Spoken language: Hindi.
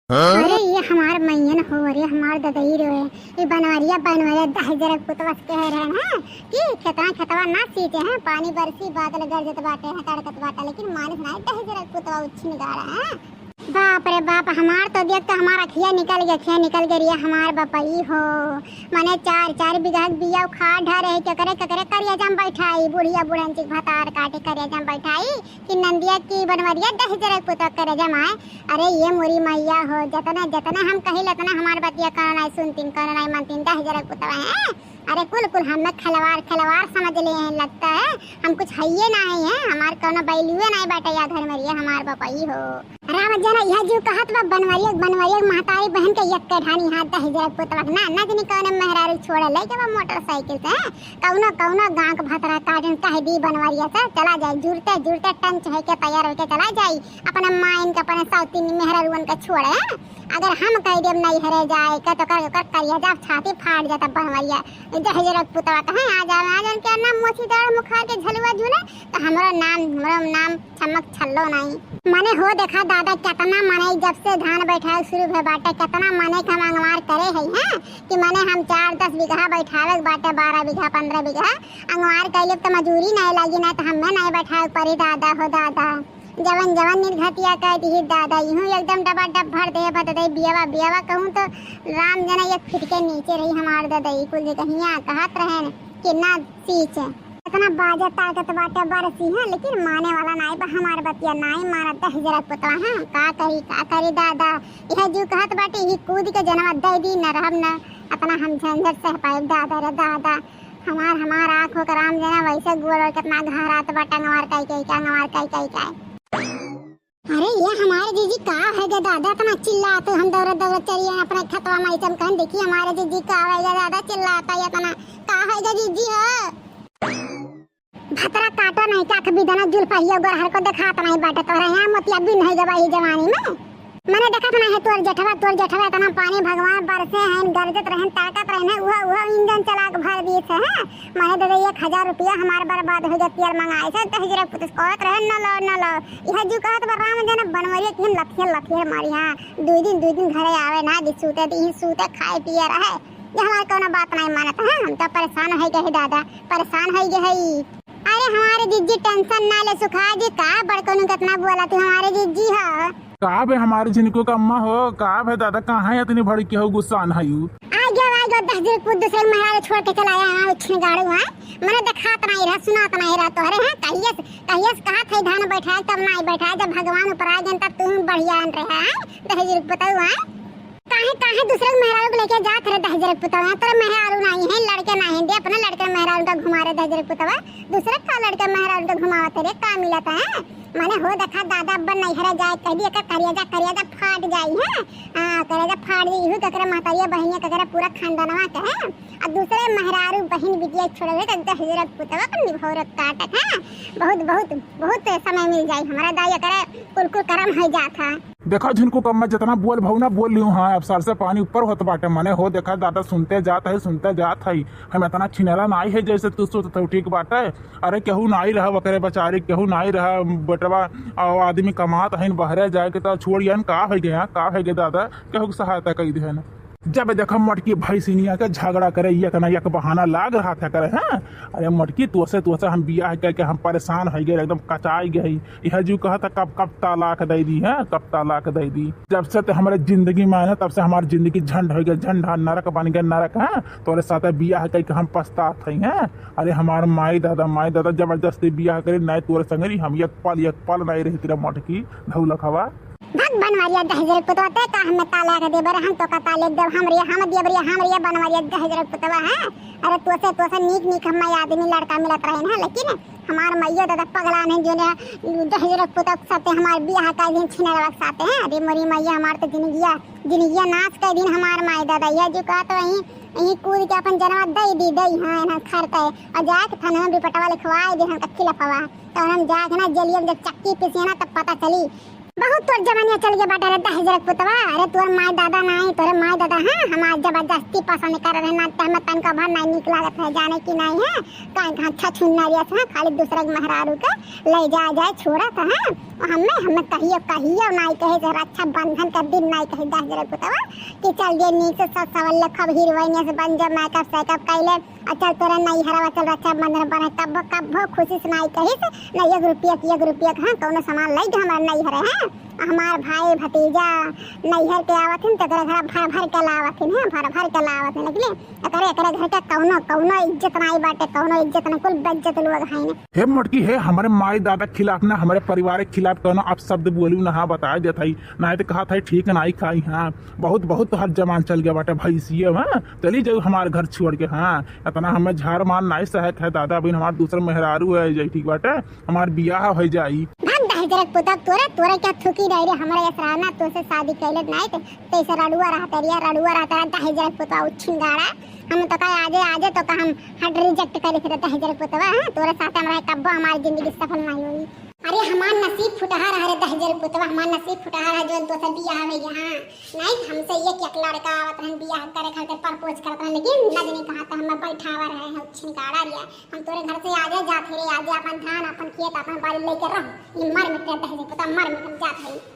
अरे ये हमार मैयन हो रे, हमार ददई रे। ये बनवरिया बनवरिया दहजरक पुतवा कह रहे हैं कि खेतवा खेतवा ना सीते हैं, पानी बरसी बादल गरजत बाटे हैं तड़कत बाटे, लेकिन मानिस ना दहजरक पुतवा उच्छिन गा रहा है। बाप रे बाप, हमार तो देख तो हमारा खिया निकल गया हमार बपई हो। माने 4 बीघा बिया उखाड़ ढा रहे ककरे करिया जम बैठाई, बुढ़िया बुढ़न चिक भतार काटे करिया जम बैठाई कि नंदिया की बनवरिया दहजरक पुतवा करे जमाए। अरे ये मोरी मैया हो, जतना जतना हम कही लतना हमार बतिया करना नहीं सुनतीन, करना नहीं मानतीन, दहजरक पुतवा है। अरे कुल हमें खलवार समझ ले हैं, लगता है हम कुछ हइये नहीं है, हमार कोनो बैलुए नहीं बैठे या घर में रिया हमार बपई हो। राम जना यह जो कहत बा बनवरिया महतारी बहन के एक ढानी हाथ दहजरक पुतवा ना जनी कोनो मेहरारू छोड़े ले के मोटरसाइकिल से कौनो गांव के भतरा काटन कह दी बनवरिया से चला जाए, जुड़ते टन चढ़ के तैयार होके चला जाए अपने माइन के अपने साउथी मेहरारून के छोड़े। अगर हम कह देब नहीं हरे जाए का तो कर करिया जा छाती फाड़ जाता बनवरिया दहजरक पुतवा कहे आ जाए के नाम मोची दड़ मुखार के झलुआ झूले तो हमरो नाम चमक छल्लो नहीं। माने हो देखा दादा कितना माने जब से धान बैठाए शुरू भे बाटे कितना माने हम अंगवार करे है कि माने हम 4-10 बीघा बैठावे बाटे 12 बीघा 15 बीघा अंगवार कैले तो मजूरी नहीं लगी ना तो हमें नहीं बैठावे परी दादा हो दादा। जवन निर्घतिया कह दी दादा यूं एकदम डबा डब भर दे बियावा कहूँ तो राम जना एक फीट के नीचे रही हमार ददई कुल कहिया कहत रहे कि ना सींच इतना बाजा ताकत बाटे बरसी है, लेकिन माने वाला नहीं बा हमार बतिया नहीं माना दहजरक पुतवा है। का करी दादा यह जो कहत बाटे ही कूद के जनवा दे दी न रहब न अपना हम झंझट सह पाए दादा रे दादा। हमार आँख होकर राम जना वैसे गुड़ कितना घरात बाटा नवार कई अरे ये हमारे जीजी का है गे दादा इतना चिल्लाते हम दौड़त चलिए अपने खतवा में चम कहन देखिए हमारे जीजी का है गे दादा चिल्लाता है इतना का है गे जीजी हो भतरा काटो नहीं का कभी दना जुल पाइए गोर हर को दिखाता नहीं बाटे तोरा यहां मोतिया भी नहीं गवा ही जवानी में मैंने देखा था है तोर जेठवा इतना पानी भगवान बरसे हैं गरजत रहन ताकत रहने वो इंजन चला के भर दिए थे हैं। मैंने दे 1000 रुपया हमारे बर्बाद हो जाती है मंगाए थे दहजरक पुतवा कहत रहे न लो यह जो कहत बा राम जना बनवरिया के लथिया मारी हां दो दिन घरे आवे ना सूते खाए पिए रहे ये हमारे कोनो बात नहीं मानत है। हम तो परेशान है गए दादा परेशान है गए। अरे हमारे जीजी टेंशन ना ले सुखा जी का बड़कोनु कितना बोला तू हमारे जीजी है का बे हमारे जिनको का अम्मा हो का बे दादा कहाँ है इतनी बड़ी की हो गुस्सा न हयू आ गया दहजरक पुत दूसरे महाराज छोड़ के चला आया उछने गाड़ू है मैंने देखा नहीं रहा सुना नहीं रहा तोरे हैं कहियस कहा थे धान बैठाए तब नहीं बैठाए जब भगवान ऊपर आ गए तब तुम बढ़िया आन रहे हैं दहजरक पुतवा है काहे दूसरे मेहरारू को लेके जात रहे दहजरक पुतवा तेरे मेहरारू नहीं है लड़के नहीं दे अपने लड़के मेहरारू का घुमा रहे दहजरक पुतवा दूसरे का लड़के मेहरारू का घुमावा तेरे का मिलता है। माने हो देखा दादा बन नहीं हरा जाए कह दिया करिया जा फाट जाई है करेजा फाट दी हु ककरे महतारिया बहनिया ककरे पूरा खानदानवा के है और दूसरे मेहरारू बहन बिटिया छोड़े तो दहजरक पुतवा पर निभौरत काटत है। बहुत समय मिल जाए हमारा दाया करे कुल करम है जात है। देखा जिनको कम मैं जितना बोल भाऊ ना बोल लियो हाँ अब सर से पानी ऊपर होत बाटे माने हो देखा दादा सुनते जात है हम इतना छिनेला नहीं है जैसे तू सोचत हो ठीक बाटे। अरे केहू नहीं रहा वकरे बेचारी केहू नहीं रहा बेटवा आदमी कमात है बहरे जाए के तो छोड़ियन का है गया दादा केहू सहायता कई दे ना जब देखा मटकी भैंसिनिया के झगड़ा करे एक बहाना लाग रहा था करे हैं। अरे मटकी तो से हम बियाह करके हम परेशान हो गए एकदम कचाई गई यह जो कहा था कब तालाक दे दी है कब तालाक दे दी जब से तो हमारे जिंदगी में है तब से हमारी जिंदगी झंड हो गई झंडा नरक बन गया नरक है तोरे साथ बियाह करके हम पछतात हैं। अरे हमारे माई दादा जबरदस्ती बियाह करे नहीं तोरे संग हम एक पल नहीं रही तेरा मटकी धौलक हवा भग बनवरिया दहजरक पुतवा ते का हमें ताला के देबर हम तो का ताले देव हम रिया बनवरिया दहजरक पुतवा है। अरे तोसे नीक हम आदमी लड़का मिलत रहे ना लेकिन हमार मैया दादा पगला नहीं जो ने दहजरक पुतवा साथे हमार बियाह का दिन छिने रख साथे हैं। अरे मोरी मैया हमार तो जिंदगिया नाच का दिन हमार माई दादा ये जो का तो यही कूद के अपन जनवा दई हां ना खरते और जाके थाने में रिपोर्टवा लिखवाए दे हम खिलफवा तो हम जाके ना जलियम जब चक्की पिसिए ना तब पता चली बहुत तोर जमानिया चल गया बाटा रे दहेजरक पुतवा। अरे तोर माय दादा नहीं, तोरे माय दादा हैं हमार जबरदस्ती पसंद कर रहे ना, तहमे तनका भर नहीं निक लागत है जाने की नहीं है कहीं अच्छा छुन्नरिया से खाली दूसरा के मेहरारू के ले जाए छोड़त है। हमें कहियो नहीं कहे से रक्षा बंधन का दिन नहीं कहे दहेजरक पुतवा कि चल जे नीक से सब सवल खब हीरोइन से बन जा मेकअप सेकअप कैले चल तोरे नहीं हरावा चल रक्षा बंधन बने कब खुशी से नहीं कही से नहीं 1 रुपया हाँ कौनो सामान ले जा हमार नहीं हरे हैं हमार भाई भतीजा नैहर के आवथिन तो घर भर के लावथिन है भर के लावथिन लगले एकरे घर का कौनो इज्जत नहीं बाटे कौनो इज्जत न कुल बेइज्जत लोग हैं। हे मटकी है हमारे माई दादा के खिलाफ ना हमारे परिवार के खिलाफ कहना आप शब्द बोलू ना हाँ बता देता ही ना तो कहा था ठीक नहीं खाई हाँ बहुत हर जमान चल गया बाटे भैंसिए हाँ चली जाओ हमारे घर छोड़ के हाँ इतना हमें झाड़ मार नहीं सहत है दादा अभी हमारे दूसरा मेहरारू है जाई ठीक बाटे हमार बियाह हो जाई। दहेजरक पुतक तोरे क्या थुकी रही रे हमारे यसराना तो से शादी कैले नहीं तो तैसे रडुआ रहता दहेजरक पुतवा उछिंगाड़ा हम तो कहे आजे तो हम हट रिजेक्ट करे फिर दहेजरक पुतवा हां तोरे साथ हमरा कब्बो हमारी जिंदगी सफल नहीं हुई। अरे हमार नसीब फुटहा रहा रे दहेजरक पुतवा हमार नसीब फुटहा रहा जो तो से बियाह हो गया हां नहीं हमसे एक लड़का आवत हन बियाह करे खातिर प्रपोज करत हन लेकिन नजनी कहा था हम बैठावा रहे हैं उछिंगाड़ा लिया हम तोरे घर से आजे जात रे आजे अपन धान अपन खेत अपन बाड़ी लेके रह ये मर मिट दहेजरक पुतवा मर मिट जात है।